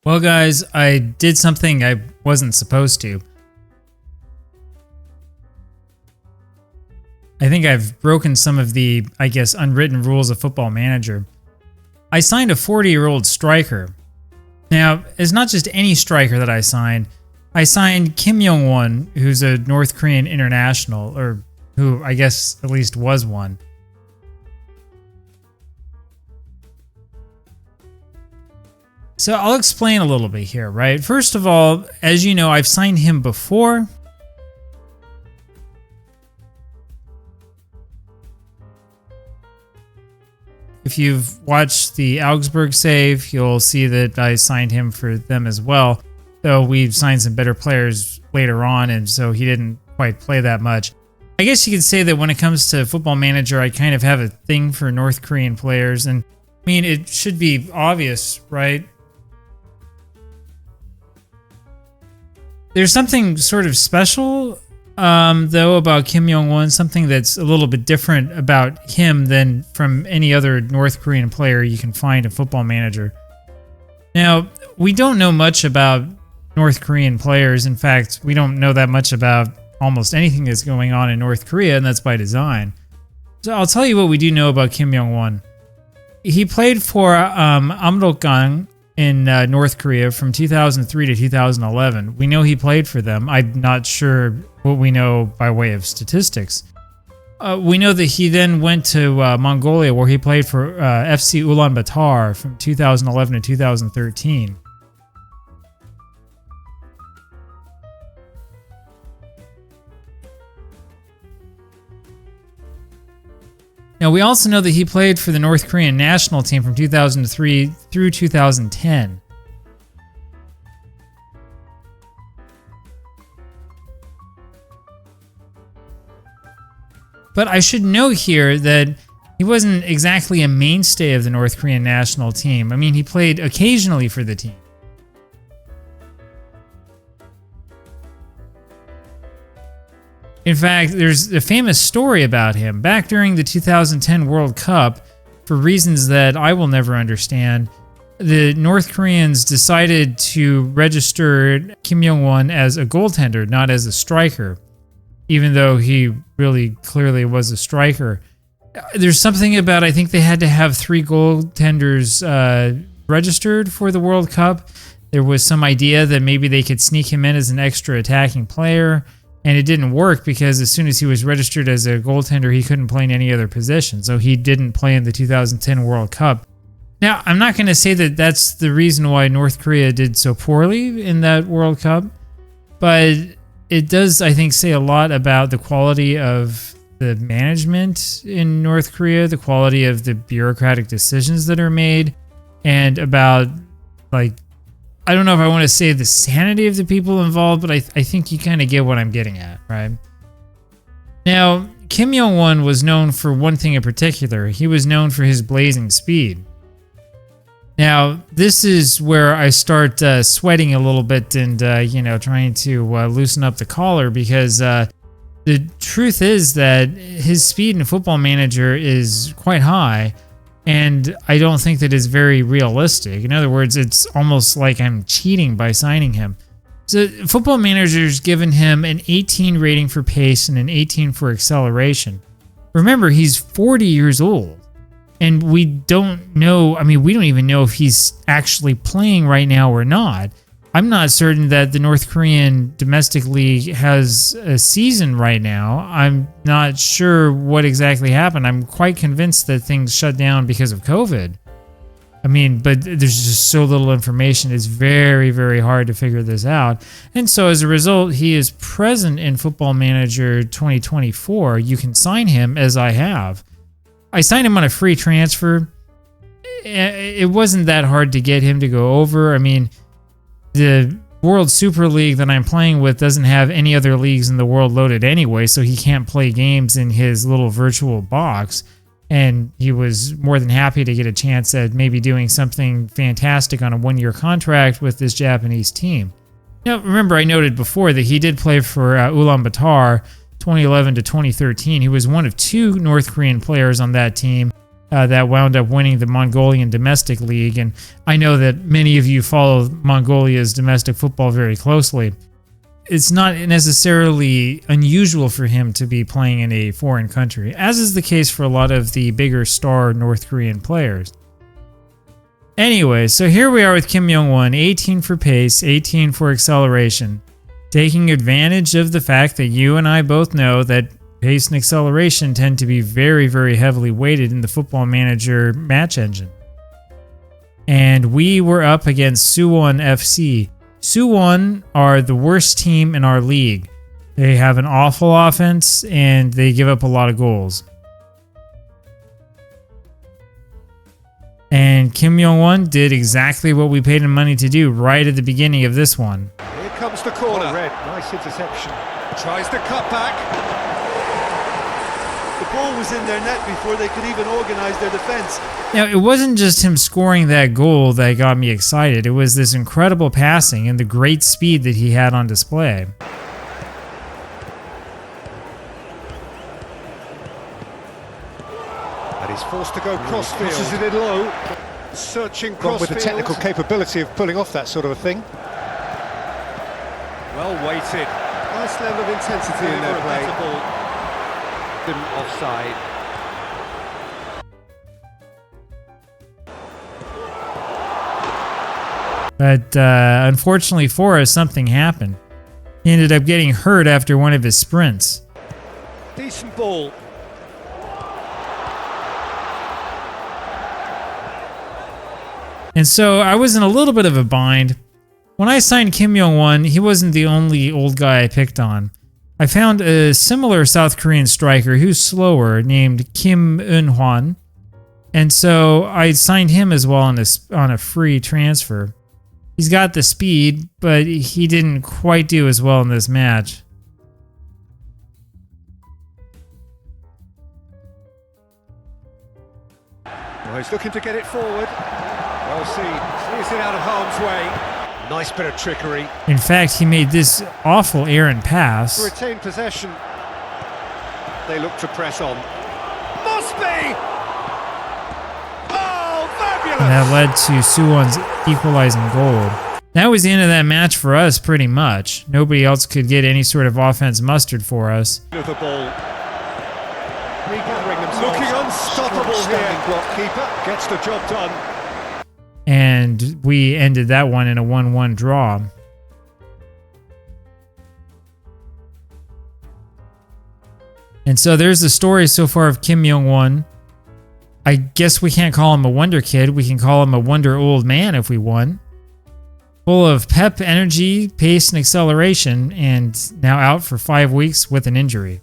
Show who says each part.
Speaker 1: Well, guys, I did something I wasn't supposed to. I think I've broken some of the, unwritten rules of Football Manager. I signed a 40-year-old striker. Now, it's not just any striker that I signed. I signed Kim Yong-Won, who's a North Korean international, or who I guess at least was one. So I'll explain a little bit here, right? First of all, as you know, I've signed him before. If you've watched the Augsburg save, you'll see that I signed him for them as well. Though we've signed some better players later on, and so he didn't quite play that much. I guess you could say that when it comes to Football Manager, I kind of have a thing for North Korean players. And I mean, it should be obvious, right? There's something sort of special, though, about Kim Yong-won, something that's a little bit different about him than from any other North Korean player you can find in Football Manager. Now, we don't know much about North Korean players. In fact, we don't know that much about almost anything that's going on in North Korea, and that's by design. So I'll tell you what we do know about Kim Yong-won. He played for Amrokgang in North Korea from 2003 to 2011. We know he played for them. I'm not sure what we know by way of statistics. We know that he then went to Mongolia, where he played for FC Ulaanbaatar from 2011 to 2013. Now, we also know that he played for the North Korean national team from 2003 through 2010. But I should note here that he wasn't exactly a mainstay of the North Korean national team. I mean, he played occasionally for the team. In fact, there's a famous story about him. Back during the 2010 World Cup, for reasons that I will never understand, the North Koreans decided to register Kim Yong-won as a goaltender, not as a striker, even though he really clearly was a striker. There's something about, I think they had to have 3 goaltenders registered for the World Cup. There was some idea that maybe they could sneak him in as an extra attacking player. And it didn't work because as soon as he was registered as a goaltender, he couldn't play in any other position. So he didn't play in the 2010 World Cup. Now, I'm not going to say that that's the reason why North Korea did so poorly in that World Cup. But it does, I think, say a lot about the quality of the management in North Korea, the quality of the bureaucratic decisions that are made, and about, I don't know if I want to say the sanity of the people involved, but I think you kind of get what I'm getting at, right? Now, Kim Yong-won was known for one thing in particular. He was known for his blazing speed. Now, this is where I start sweating a little bit and, trying to loosen up the collar, because the truth is that his speed in Football Manager is quite high. And I don't think that is very realistic. In other words, it's almost like I'm cheating by signing him. So Football Manager's given him an 18 rating for pace and an 18 for acceleration. Remember, he's 40 years old. And we don't know, we don't even know if he's actually playing right now or not. I'm not certain that the North Korean domestic league has a season right now. I'm not sure what exactly happened. I'm quite convinced that things shut down because of COVID. But there's just so little information. It's very, very hard to figure this out. And so as a result, he is present in Football Manager 2024. You can sign him, as I have. I signed him on a free transfer. It wasn't that hard to get him to go over. The World Super League that I'm playing with doesn't have any other leagues in the world loaded anyway, so he can't play games in his little virtual box. And he was more than happy to get a chance at maybe doing something fantastic on a 1-year contract with this Japanese team. Now, remember, I noted before that he did play for Ulaanbaatar 2011 to 2013. He was one of 2 North Korean players on that team that wound up winning the Mongolian domestic league. And I know that many of you follow Mongolia's domestic football very closely. It's not necessarily unusual for him to be playing in a foreign country, as is the case for a lot of the bigger star North Korean players. Anyway, so here we are with Kim Myong-Won, 18 for pace, 18 for acceleration, taking advantage of the fact that you and I both know that pace and acceleration tend to be very, very heavily weighted in the Football Manager match engine. And we were up against Suwon FC. Suwon are the worst team in our league. They have an awful offense and they give up a lot of goals. And Kim Yong-Won did exactly what we paid him money to do right at the beginning of this one.
Speaker 2: Here comes the corner. Red, nice interception. Tries the cut back. The ball was in their net before they could even organise their defence.
Speaker 1: Now, it wasn't just him scoring that goal that got me excited. It was this incredible passing and the great speed that he had on display.
Speaker 2: And he's forced to go crossfield. Crosses it in low. Searching crossfield. With the technical capability of pulling off that sort of a thing. Well weighted. Nice level of intensity in their play. Offside.
Speaker 1: But unfortunately for us, something happened. He ended up getting hurt after one of his sprints.
Speaker 2: Decent ball.
Speaker 1: And so I was in a little bit of a bind. When I signed Kim Yong-Won, he wasn't the only old guy I picked on. I found a similar South Korean striker who's slower named Kim Myong-Won. And so I signed him as well on a free transfer. He's got the speed, but he didn't quite do as well in this match.
Speaker 2: Well, he's looking to get it forward. Well seen. Clears it out of harm's way. Nice bit of trickery.
Speaker 1: In fact, he made this awful errant pass.
Speaker 2: To retain possession. They look to press on. Must be! Oh, fabulous!
Speaker 1: And that led to Suwon's equalizing goal. That was the end of that match for us, pretty much. Nobody else could get any sort of offense mustered for us.
Speaker 2: With the ball. Regathering themselves. Looking unstoppable here. Block keeper gets the job done.
Speaker 1: And we ended that one in a 1-1 draw. And so there's the story so far of Kim Myong-Won. I guess we can't call him a wonder kid. We can call him a wonder old man if we want. Full of pep, energy, pace, and acceleration, and now out for 5 weeks with an injury.